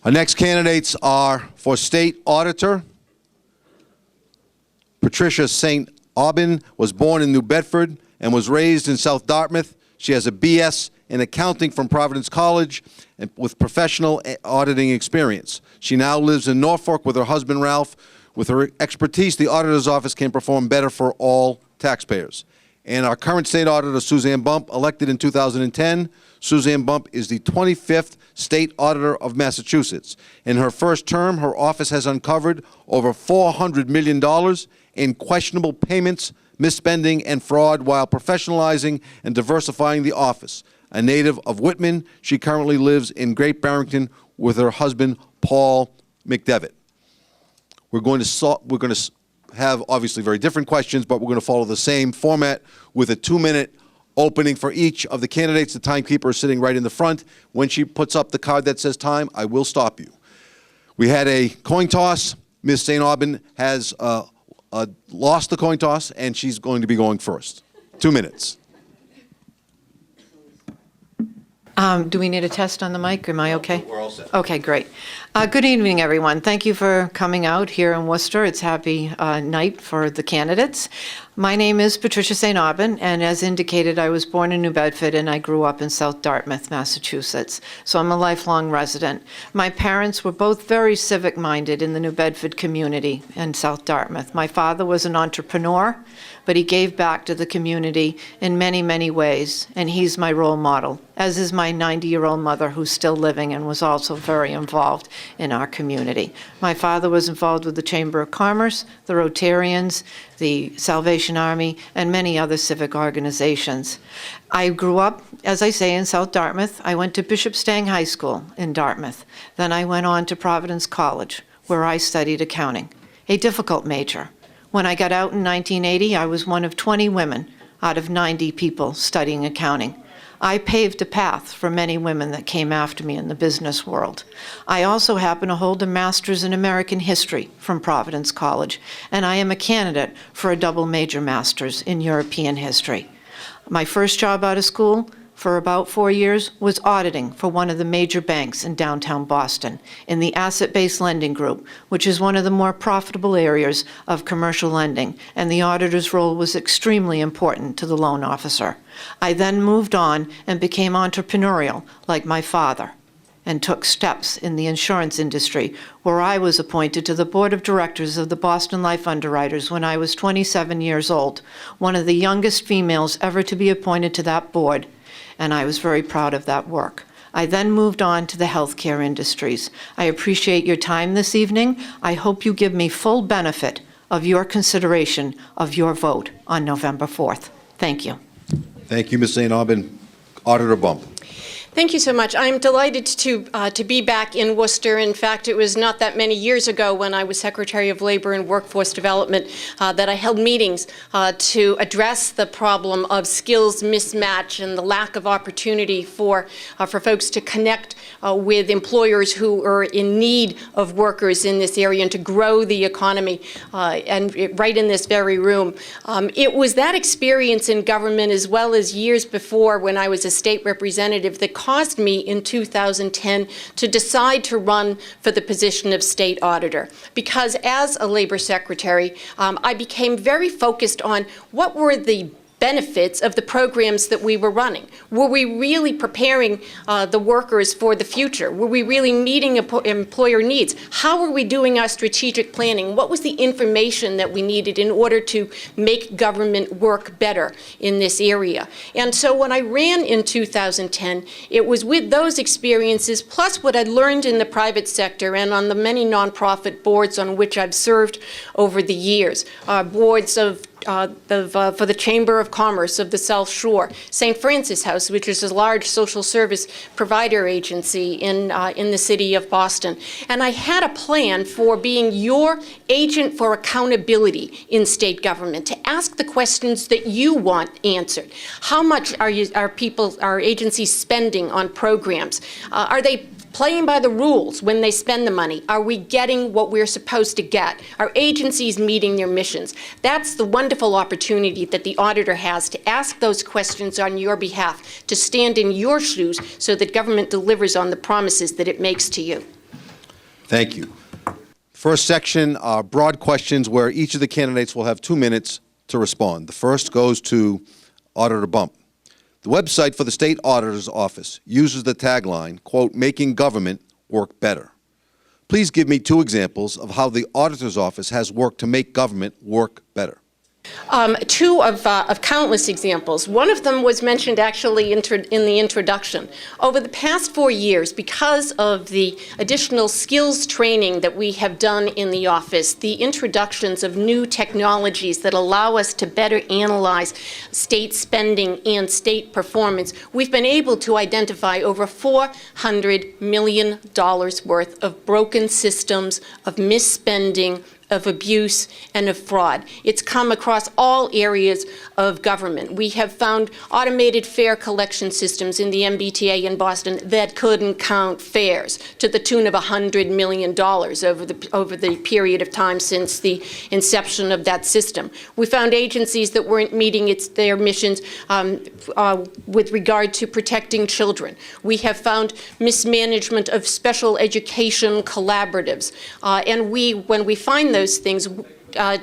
Our next candidates are for State Auditor. Patricia Saint Aubin was born in New Bedford and was raised in South Dartmouth. She has a BS in accounting from Providence College and with professional auditing experience. She now lives in Norfolk with her husband, Ralph. With her expertise, the auditor's office can perform better for all taxpayers. And our current state auditor, Suzanne Bump, elected in 2010. Suzanne Bump is the 25th State Auditor of Massachusetts. In her first term, her office has uncovered over $400 million in questionable payments, misspending, and fraud while professionalizing and diversifying the office. A native of Whitman, she currently lives in Great Barrington with her husband, Paul McDevitt. We're going to have obviously very different questions, but we're going to follow the same format with a 2-minute opening for each of the candidates. The timekeeper is sitting right in the front. When she puts up the card that says time, I will stop you. We had a coin toss. Ms. Saint Aubin has lost the coin toss, and she's going to be going first. 2 minutes. Do we need a test on the mic? Am I okay? We're all set. Okay, great. Good evening, everyone. Thank you for coming out here in Worcester. It's happy night for the candidates. My name is Patricia Saint Aubin, and as indicated, I was born in New Bedford and I grew up in South Dartmouth, Massachusetts. So I'm a lifelong resident. My parents were both very civic-minded in the New Bedford community in South Dartmouth. My father was an entrepreneur, but he gave back to the community in many, many ways, and he's my role model, as is my 90-year-old mother, who's still living and was also very involved in our community. My father was involved with the Chamber of Commerce, the Rotarians, the Salvation Army, and many other civic organizations. I grew up, as I say, in South Dartmouth. I went to Bishop Stang High School in Dartmouth. Then I went on to Providence College, where I studied accounting, a difficult major. When I got out in 1980, I was one of 20 women out of 90 people studying accounting. I paved a path for many women that came after me in the business world. I also happen to hold a master's in American history from Providence College, and I am a candidate for a double major master's in European history. My first job out of school for about 4 years was auditing for one of the major banks in downtown Boston in the asset-based lending group, which is one of the more profitable areas of commercial lending, and the auditor's role was extremely important to the loan officer. I then moved on and became entrepreneurial like my father and took steps in the insurance industry, where I was appointed to the board of directors of the Boston Life Underwriters when I was 27 years old, one of the youngest females ever to be appointed to that board, and I was very proud of that work. I then moved on to the healthcare industries. I appreciate your time this evening. I hope you give me full benefit of your consideration of your vote on November 4th. Thank you. Thank you, Ms. Saint Aubin. Auditor Bump. Thank you so much. I'm delighted to be back in Worcester. In fact, it was not that many years ago when I was Secretary of Labor and Workforce Development that I held meetings to address the problem of skills mismatch and the lack of opportunity for folks to connect with employers who are in need of workers in this area and to grow the economy, right in this very room. It was that experience in government, as well as years before when I was a state representative, that caused me in 2010 to decide to run for the position of state auditor. Because as a labor secretary, I became very focused on what were the benefits of the programs that we were running. Were we really preparing the workers for the future? Were we really meeting employer needs? How were we doing our strategic planning? What was the information that we needed in order to make government work better in this area? And so when I ran in 2010, it was with those experiences, plus what I'd learned in the private sector and on the many nonprofit boards on which I've served over the years, boards of for the Chamber of Commerce of the South Shore, St. Francis House, which is a large social service provider agency in the city of Boston. And I had a plan for being your agent for accountability in state government, to ask the questions that you want answered. How much are agencies spending on programs? Are they playing by the rules when they spend the money? Are we getting what we're supposed to get? Are agencies meeting their missions? That's the wonderful opportunity that the auditor has to ask those questions on your behalf, to stand in your shoes so that government delivers on the promises that it makes to you. Thank you. First section are broad questions where each of the candidates will have 2 minutes to respond. The first goes to Auditor Bump. The website for the State Auditor's Office uses the tagline, quote, "making government work better." Please give me 2 examples of how the Auditor's Office has worked to make government work better. Two of countless examples. One of them was mentioned actually in the introduction. Over the past 4 years, because of the additional skills training that we have done in the office, the introductions of new technologies that allow us to better analyze state spending and state performance, we've been able to identify over $400 million worth of broken systems, of misspending, of abuse, and of fraud. It's come across all areas of government. We have found automated fare collection systems in the MBTA in Boston that couldn't count fares to the tune of $100 million over the period of time since the inception of that system. We found agencies that weren't meeting their missions with regard to protecting children. We have found mismanagement of special education collaboratives. And when we find those things,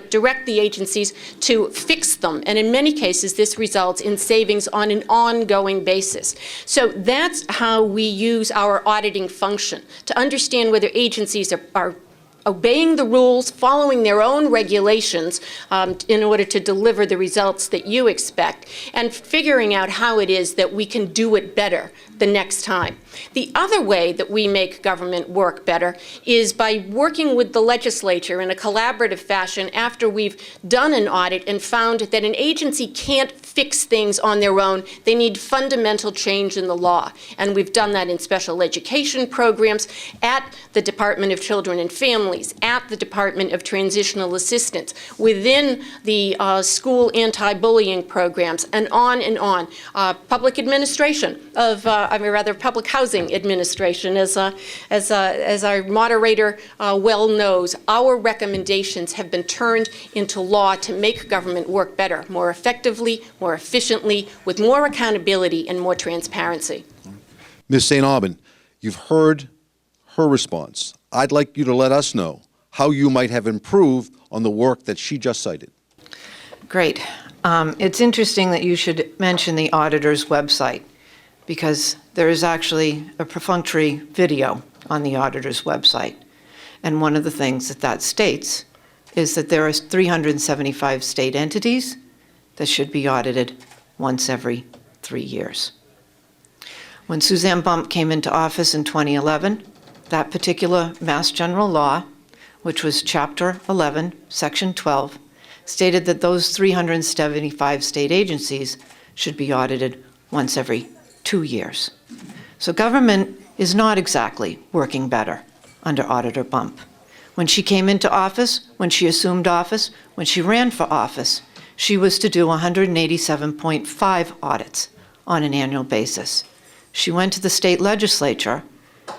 direct the agencies to fix them. And in many cases, this results in savings on an ongoing basis. So that's how we use our auditing function, to understand whether agencies are obeying the rules, following their own regulations in order to deliver the results that you expect, and figuring out how it is that we can do it better the next time. The other way that we make government work better is by working with the legislature in a collaborative fashion after we've done an audit and found that an agency can't fix things on their own. They need fundamental change in the law. And we've done that in special education programs, at the Department of Children and Families, at the Department of Transitional Assistance, within the school anti-bullying programs, and on and on. Public administration of, public housing administration, as our moderator well knows, our recommendations have been turned into law to make government work better, more effectively, more efficiently, with more accountability and more transparency. Ms. Saint Aubin, you've heard her response. I'd like you to let us know how you might have improved on the work that she just cited. Great. It's interesting that you should mention the auditor's website, because there is actually a perfunctory video on the auditor's website. And one of the things that states is that there are 375 state entities that should be audited once every 3 years. When Suzanne Bump came into office in 2011, that particular Mass General Law, which was Chapter 11, Section 12, stated that those 375 state agencies should be audited once every 2 years. So government is not exactly working better under Auditor Bump. When she came into office, when she assumed office, when she ran for office, she was to do 187.5 audits on an annual basis. She went to the state legislature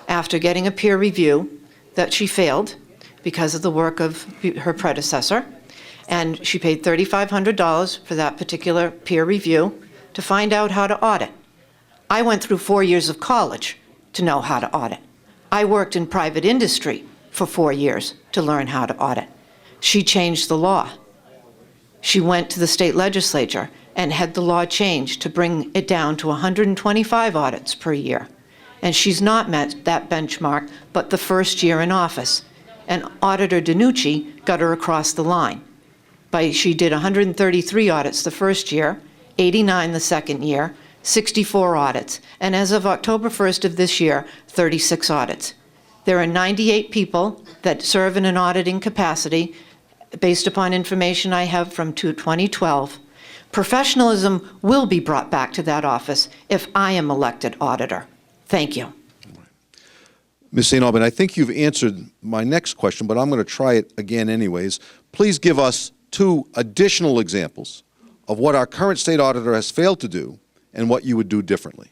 after getting a peer review that she failed because of the work of her predecessor, and she paid $3,500 for that particular peer review to find out how to audit. I went through 4 years of college to know how to audit. I worked in private industry for 4 years to learn how to audit. She changed the law. She went to the state legislature and had the law changed to bring it down to 125 audits per year. And she's not met that benchmark but the first year in office. And Auditor DiNucci got her across the line. She did 133 audits the first year, 89 the second year, 64 audits, and as of October 1st of this year, 36 audits. There are 98 people that serve in an auditing capacity based upon information I have from 2012. Professionalism will be brought back to that office if I am elected auditor. Thank you. Ms. Saint Aubin, I think you've answered my next question, but I'm going to try it again anyways. Please give us 2 additional examples of what our current state auditor has failed to do and what you would do differently.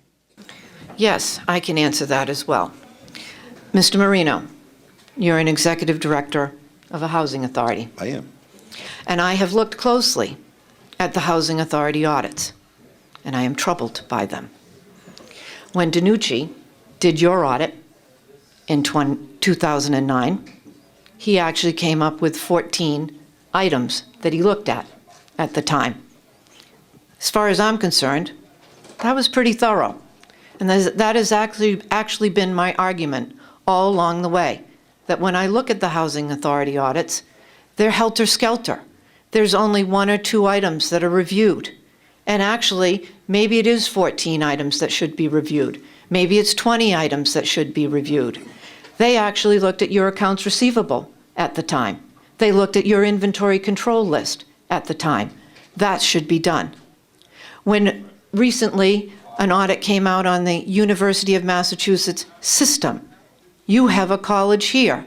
Yes, I can answer that as well. Mr. Marino, you're an executive director of a housing authority. I am. And I have looked closely at the housing authority audits, and I am troubled by them. When DiNucci did your audit in 2009, he actually came up with 14 items that he looked at the time. As far as I'm concerned, that was pretty thorough. And that has actually been my argument all along the way, that when I look at the Housing Authority audits, they're helter-skelter. There's only 1 or 2 items that are reviewed. And actually, maybe it is 14 items that should be reviewed. Maybe it's 20 items that should be reviewed. They actually looked at your accounts receivable at the time. They looked at your inventory control list at the time. That should be done. When recently an audit came out on the University of Massachusetts system, you have a college here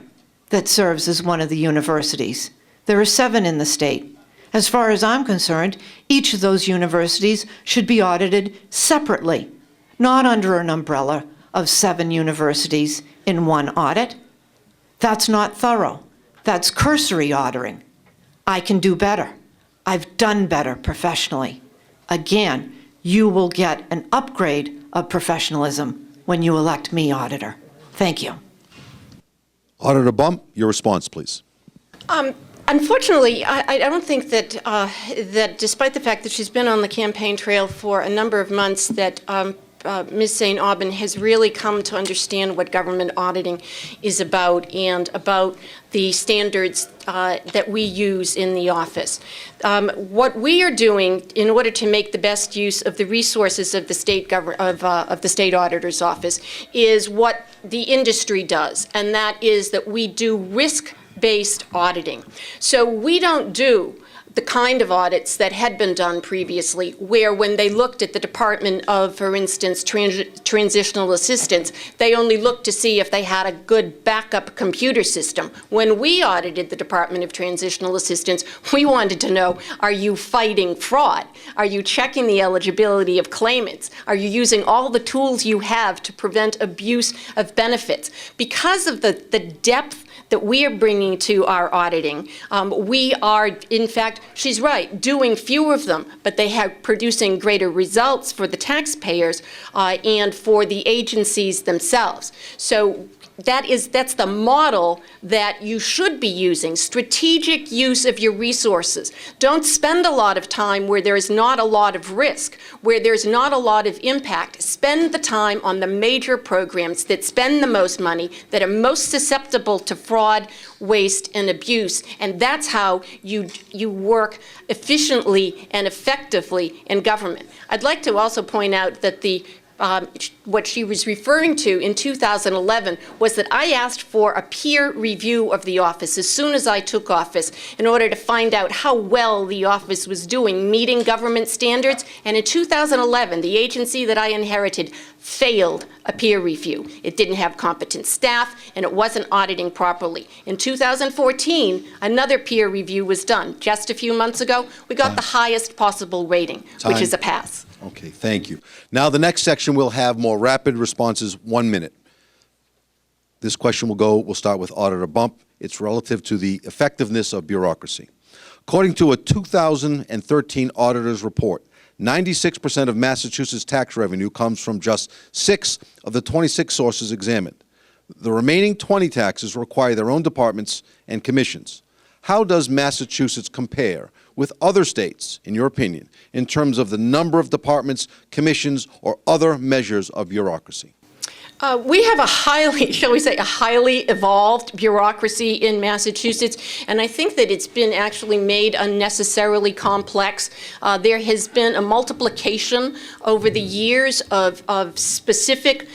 that serves as one of the universities. There are 7 in the state. As far as I'm concerned, each of those universities should be audited separately, not under an umbrella of 7 universities in one audit. That's not thorough. That's cursory auditing. I can do better. I've done better professionally. Again, you will get an upgrade of professionalism when you elect me auditor. Thank you. Auditor Bump, your response, please. Unfortunately, I don't think that that despite the fact that she's been on the campaign trail for a number of months, that Ms. Saint Aubin has really come to understand what government auditing is about and about the standards that we use in the office. What we are doing in order to make the best use of the resources of the state of the state auditor's office is what the industry does, and that is that we do risk-based auditing. So we don't do the kind of audits that had been done previously, where when they looked at the Department of, for instance, transitional assistance, they only looked to see if they had a good backup computer system. When we audited the Department of Transitional Assistance, we wanted to know, are you fighting fraud? Are you checking the eligibility of claimants? Are you using all the tools you have to prevent abuse of benefits? Because of the depth that we are bringing to our auditing, we are, in fact, she's right, doing fewer of them, but they have producing greater results for the taxpayers and for the agencies themselves. So that's the model that you should be using, strategic use of your resources. Don't spend a lot of time where there is not a lot of risk, where there's not a lot of impact. Spend the time on the major programs that spend the most money, that are most susceptible to fraud, waste, and abuse. And that's how you work efficiently and effectively in government. I'd like to also point out that what she was referring to in 2011 was that I asked for a peer review of the office as soon as I took office in order to find out how well the office was doing meeting government standards. And in 2011, the agency that I inherited failed a peer review. It didn't have competent staff, and it wasn't auditing properly. In 2014, another peer review was done. Just a few months ago, we got the highest possible rating, which is a pass. Okay, thank you. Now, the next section will have more rapid responses, 1 minute. This question will start with Auditor Bump. It's relative to the effectiveness of bureaucracy. According to a 2013 auditor's report, 96% of Massachusetts tax revenue comes from just 6 of the 26 sources examined. The remaining 20 taxes require their own departments and commissions. How does Massachusetts compare with other states, in your opinion, in terms of the number of departments, commissions, or other measures of bureaucracy? We have a highly, shall we say, a highly evolved bureaucracy in Massachusetts, and I think that it's been actually made unnecessarily complex. There has been a multiplication over the years of specific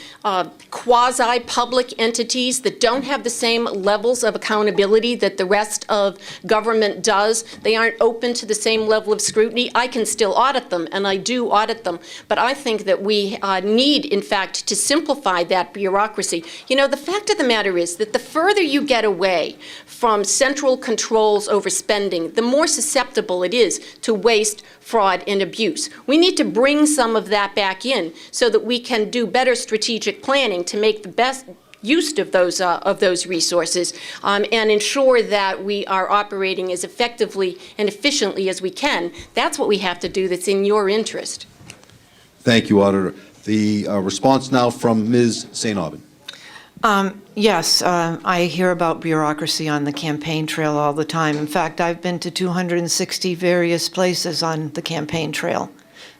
quasi-public entities that don't have the same levels of accountability that the rest of government does. They aren't open to the same level of scrutiny. I can still audit them, and I do audit them, but I think that we need, in fact, to simplify that bureaucracy. You know, the fact of the matter is that the further you get away from central controls over spending, the more susceptible it is to waste, fraud, and abuse. We need to bring some of that back in so that we can do better strategic planning to make the best use of those resources and ensure that we are operating as effectively and efficiently as we can. That's what we have to do that's in your interest. Thank you, Auditor. The response now from Ms. Saint Aubin. Yes, I hear about bureaucracy on the campaign trail all the time. In fact, I've been to 260 various places on the campaign trail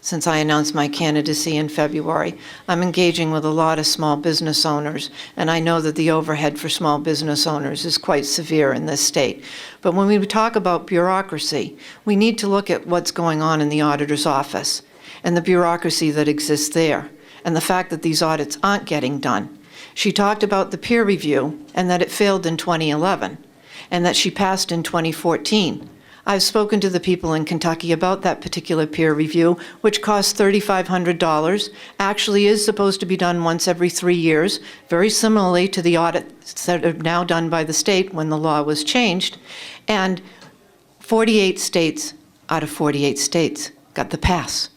since I announced my candidacy in February. I'm engaging with a lot of small business owners, and I know that the overhead for small business owners is quite severe in this state. But when we talk about bureaucracy, we need to look at what's going on in the auditor's office and the bureaucracy that exists there, and the fact that these audits aren't getting done. She talked about the peer review and that it failed in 2011 and that she passed in 2014. I've spoken to the people in Kentucky about that particular peer review, which costs $3,500, actually is supposed to be done once every 3 years, very similarly to the audits that are now done by the state when the law was changed. And 48 states out of 48 states got the pass.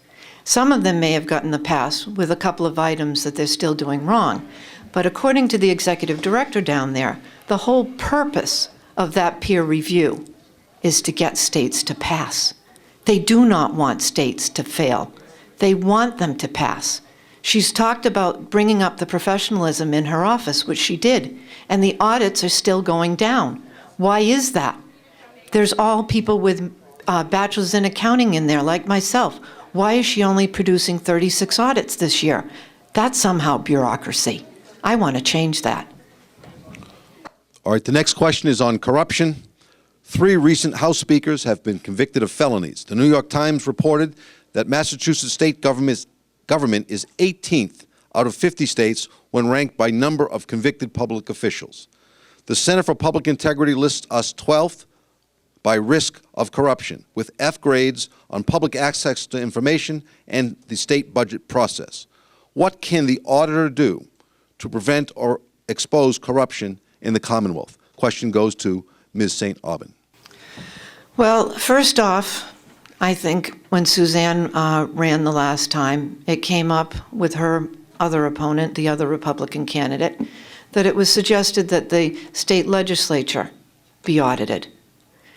Some of them may have gotten the pass with a couple of items that they're still doing wrong. But according to the executive director down there, the whole purpose of that peer review is to get states to pass. They do not want states to fail. They want them to pass. She's talked about bringing up the professionalism in her office, which she did, and the audits are still going down. Why is that? There's all people with bachelors in accounting in there, like myself. Why is she only producing 36 audits this year? That's somehow bureaucracy. I want to change that. All right, the next question is on corruption. 3 recent House speakers have been convicted of felonies. The New York Times reported that Massachusetts state government is 18th out of 50 states when ranked by number of convicted public officials. The Center for Public Integrity lists us 12th by risk of corruption, with F grades on public access to information and the state budget process. What can the auditor do to prevent or expose corruption in the Commonwealth? Question goes to Ms. Saint Aubin. Well, first off, I think when Suzanne ran the last time, it came up with her other opponent, the other Republican candidate, that it was suggested that the state legislature be audited.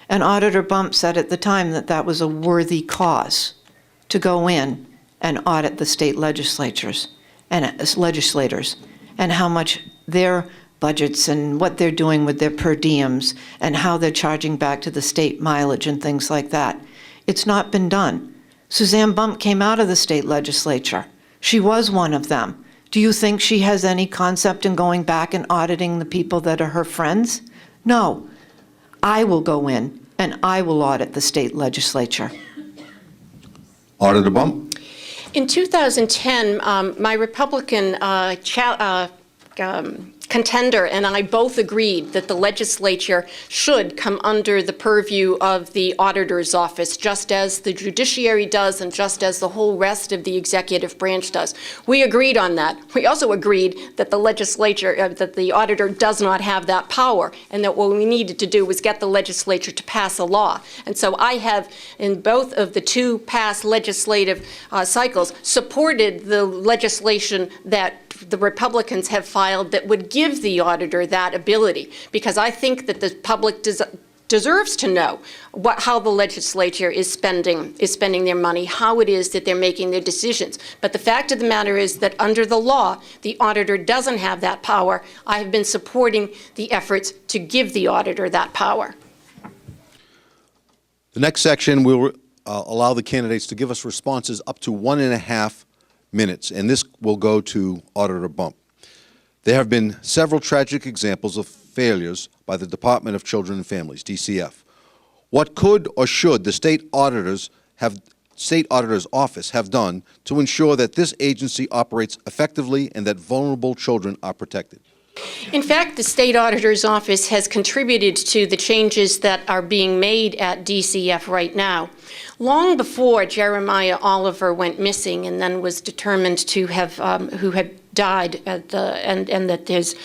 And Auditor Bump said at the time that that was a worthy cause to go in and audit the state legislators and how much their budgets and what they're doing with their per diems and how they're charging back to the state mileage and things like that. It's not been done. Suzanne Bump came out of the state legislature. She was one of them. Do you think she has any concept in going back and auditing the people that are her friends? No. I will go in and I will audit the state legislature. Auditor Bump. In 2010, my Republican contender and I both agreed that the legislature should come under the purview of the auditor's office, just as the judiciary does and just as the whole rest of the executive branch does. We agreed on that. We also agreed that the legislature, that the auditor does not have that power, and that what we needed to do was get the legislature to pass a law. And so I have, in both of the 2 past legislative cycles, supported the legislation that the Republicans have filed that would give the auditor that ability, because I think that the public deserves to know how the legislature is spending their money, how it is that they're making their decisions. But the fact of the matter is that under the law, the auditor doesn't have that power. I have been supporting the efforts to give the auditor that power. The next section will allow the candidates to give us responses up to 1.5 minutes, and this will go to Auditor Bump. There have been several tragic examples of failures by the Department of Children and Families, DCF. What could or should the State Auditor's Office have done to ensure that this agency operates effectively and that vulnerable children are protected? In fact, the State Auditor's Office has contributed to the changes that are being made at DCF right now. Long before Jeremiah Oliver went missing and then was determined to have, who had died at and that his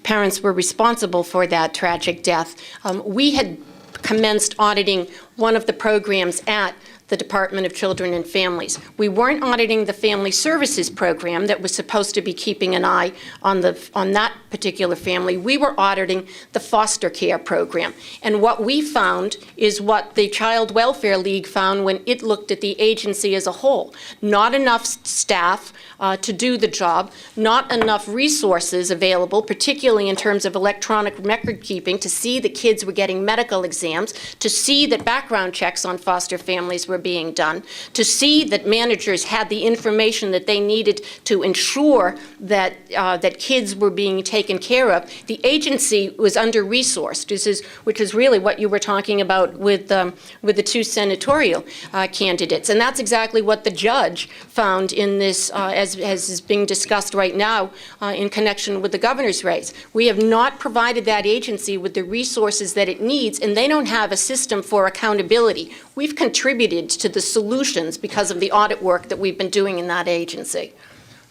parents were responsible for that tragic death, we had commenced auditing one of the programs at the Department of Children and Families. We weren't auditing the Family Services Program that was supposed to be keeping an eye on that particular family. We were auditing the foster care program. And what we found is what the Child Welfare League found when it looked at the agency as a whole. Not enough staff to do the job, not enough resources available, particularly in terms of electronic record keeping, to see the kids were getting medical exams, to see that background checks on foster families were being done, to see that managers had the information that they needed to ensure that that kids were being taken care of. The agency was under-resourced, which is really what you were talking about with the two senatorial candidates. And that's exactly what the judge found in this, as is being discussed right now in connection with the governor's race. We have not provided that agency with the resources that it needs, and they don't have a system for accountability. We've contributed to the solutions because of the audit work that we've been doing in that agency.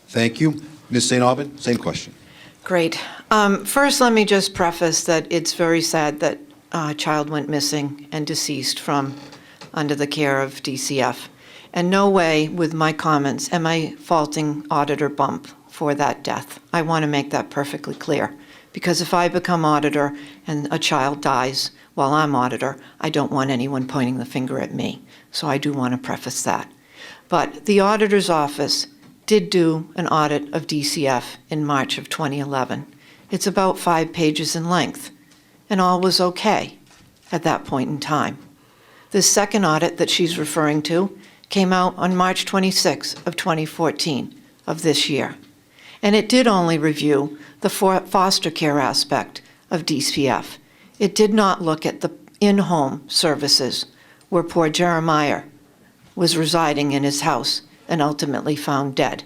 Thank you. Ms. Saint Aubin, same question. Great. First, let me just preface that it's very sad that a child went missing and deceased from under the care of DCF. And no way with my comments am I faulting Auditor Bump for that death. I want to make that perfectly clear. Because if I become auditor and a child dies while I'm auditor, I don't want anyone pointing the finger at me. So I do want to preface that. But the auditor's office did do an audit of DCF in March of 2011. It's about 5 pages in length, and all was okay at that point in time. The second audit that she's referring to came out on March 26 of 2014 of this year. And it did only review the foster care aspect of DCF. It did not look at the in-home services where poor Jeremiah was residing in his house and ultimately found dead.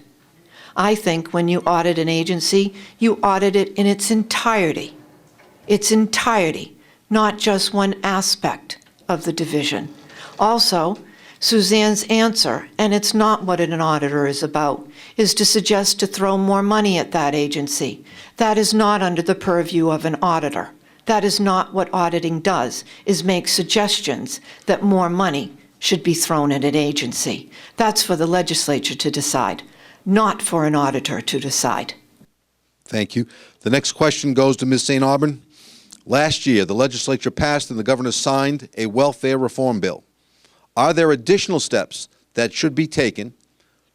I think when you audit an agency, you audit it in its entirety, not just one aspect of the division. Also, Suzanne's answer, and it's not what an auditor is about, is to suggest to throw more money at that agency. That is not under the purview of an auditor. That is not what auditing does, is make suggestions that more money should be thrown at an agency. That's for the legislature to decide, not for an auditor to decide. Thank you. The next question goes to Ms. Saint Aubin. Last year, the legislature passed and the governor signed a welfare reform bill. Are there additional steps that should be taken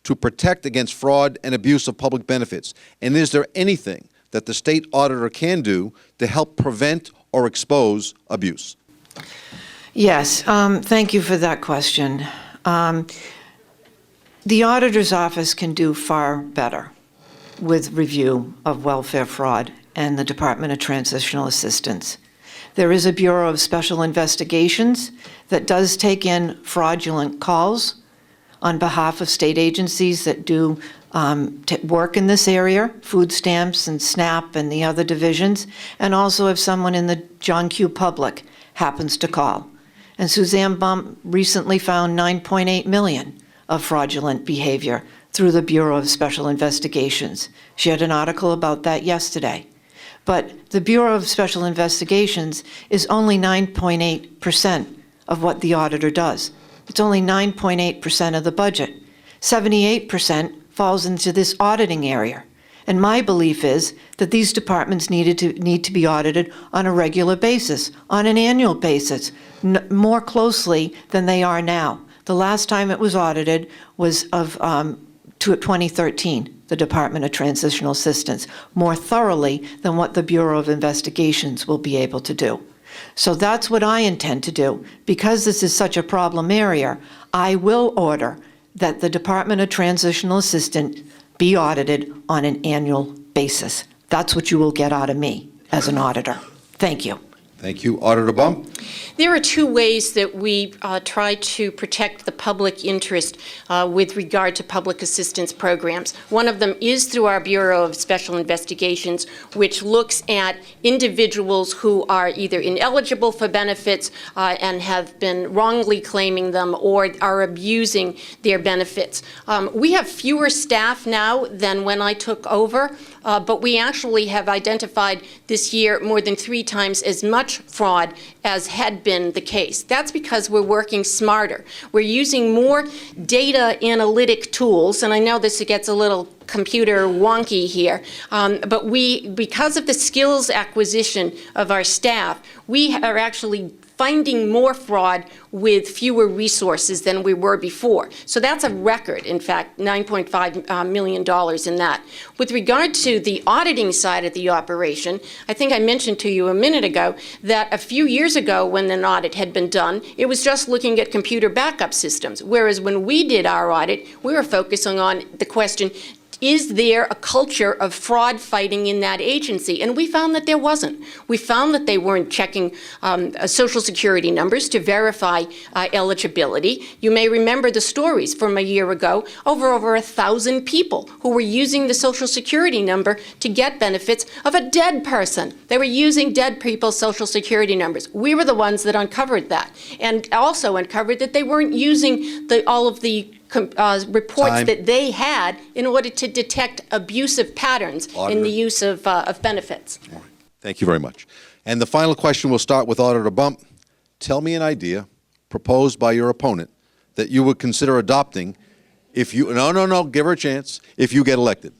to protect against fraud and abuse of public benefits? And is there anything that the state auditor can do to help prevent or expose abuse? Yes, thank you for that question. The auditor's office can do far better with review of welfare fraud and the Department of Transitional Assistance. There is a Bureau of Special Investigations that does take in fraudulent calls on behalf of state agencies that do work in this area, food stamps and SNAP and the other divisions, and also if someone in the John Q. Public happens to call. And Suzanne Bump recently found $9.8 million of fraudulent behavior through the Bureau of Special Investigations. She had an article about that yesterday. But the Bureau of Special Investigations is only 9.8% of what the auditor does. It's only 9.8% of the budget. 78% falls into this auditing area. And my belief is that these departments need to be audited on a regular basis, on an annual basis, more closely than they are now. The last time it was audited was of 2013. The Department of Transitional Assistance, more thoroughly than what the Bureau of Investigations will be able to do. So that's what I intend to do. Because this is such a problem area, I will order that the Department of Transitional Assistance be audited on an annual basis. That's what you will get out of me as an auditor. Thank you. Thank you. Auditor Bump? There are two ways that we try to protect the public interest with regard to public assistance programs. One of them is through our Bureau of Special Investigations, which looks at individuals who are either ineligible for benefits and have been wrongly claiming them or are abusing their benefits. We have fewer staff now than when I took over. but we actually have identified this year more than 3 times as much fraud as had been the case. That's because we're working smarter. We're using more data analytic tools, and I know this gets a little computer wonky here, but because of the skills acquisition of our staff, we are actually finding more fraud with fewer resources than we were before. So that's a record, in fact, $9.5 million in that. With regard to the auditing side of the operation, I think I mentioned to you a minute ago that a few years ago when an audit had been done, it was just looking at computer backup systems, whereas when we did our audit, we were focusing on the question, is there a culture of fraud fighting in that agency? And we found that there wasn't. We found that they weren't checking Social Security numbers to verify eligibility. You may remember the stories from a year ago, over 1,000 people who were using the Social Security number to get benefits of a dead person. They were using dead people's Social Security numbers. We were the ones that uncovered that, and also uncovered that they weren't using all of the reports that they had in order to detect abusive patterns in the use of benefits. All right. Thank you very much. And the final question will start with Auditor Bump. Tell me an idea proposed by your opponent that you would consider adopting if you, no, give her a chance, if you get elected.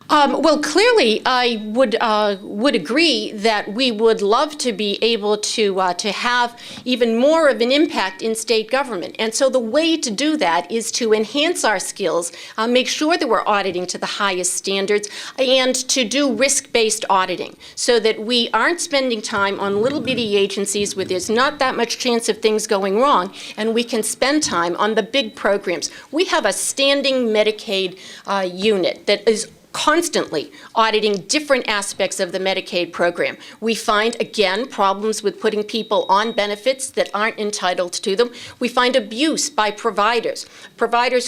Well, clearly, I would agree that we would love to be able to have even more of an impact in state government. And so the way to do that is to enhance our skills, make sure that we're auditing to the highest standards, and to do risk-based auditing so that we aren't spending time on little bitty agencies where there's not that much chance of things going wrong, and we can spend time on the big programs. We have a standing Medicaid unit that is constantly auditing different aspects of the Medicaid program. We find, again, problems with putting people on benefits that aren't entitled to them. We find abuse by providers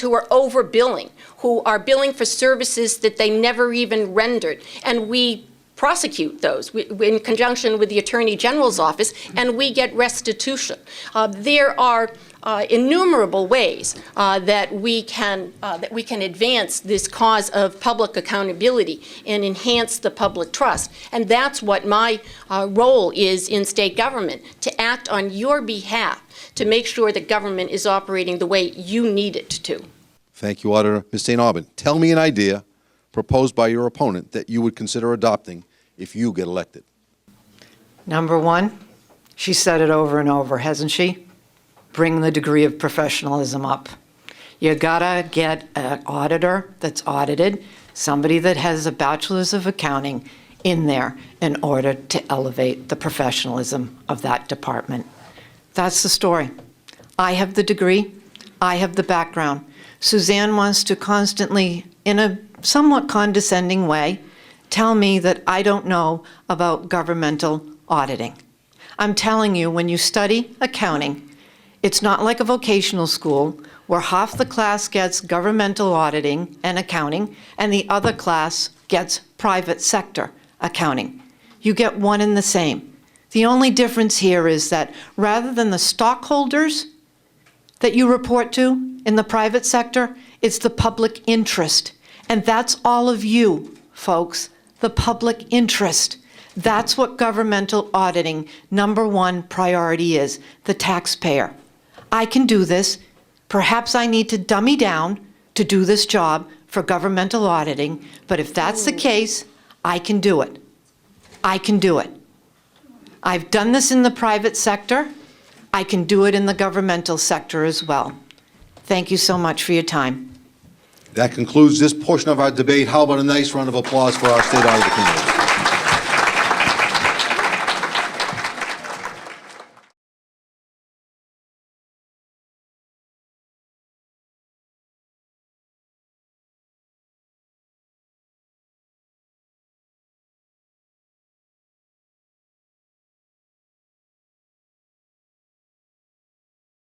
who are overbilling, who are billing for services that they never even rendered, and we prosecute those in conjunction with the Attorney General's office, and we get restitution. There are innumerable ways that we can advance this cause of public accountability and enhance the public trust. And that's what my role is in state government, to act on your behalf to make sure that government is operating the way you need it to. Thank you, Auditor. Ms. Saint Aubin, tell me an idea proposed by your opponent that you would consider adopting if you get elected. Number one, she said it over and over, hasn't she? Bring the degree of professionalism up. You gotta get an auditor that's audited, somebody that has a bachelor's of accounting in there in order to elevate the professionalism of that department. That's the story. I have the degree, I have the background. Suzanne wants to constantly, in a somewhat condescending way, tell me that I don't know about governmental auditing. I'm telling you, when you study accounting, it's not like a vocational school where half the class gets governmental auditing and accounting and the other class gets private sector accounting. You get one and the same. The only difference here is that rather than the stockholders that you report to in the private sector, it's the public interest. And that's all of you, folks, the public interest. That's what governmental auditing number one priority is, the taxpayer. I can do this. Perhaps I need to dummy down to do this job for governmental auditing, but if that's the case, I can do it. I can do it. I've done this in the private sector. I can do it in the governmental sector as well. Thank you so much for your time. That concludes this portion of our debate. How about a nice round of applause for our State Auditor candidate?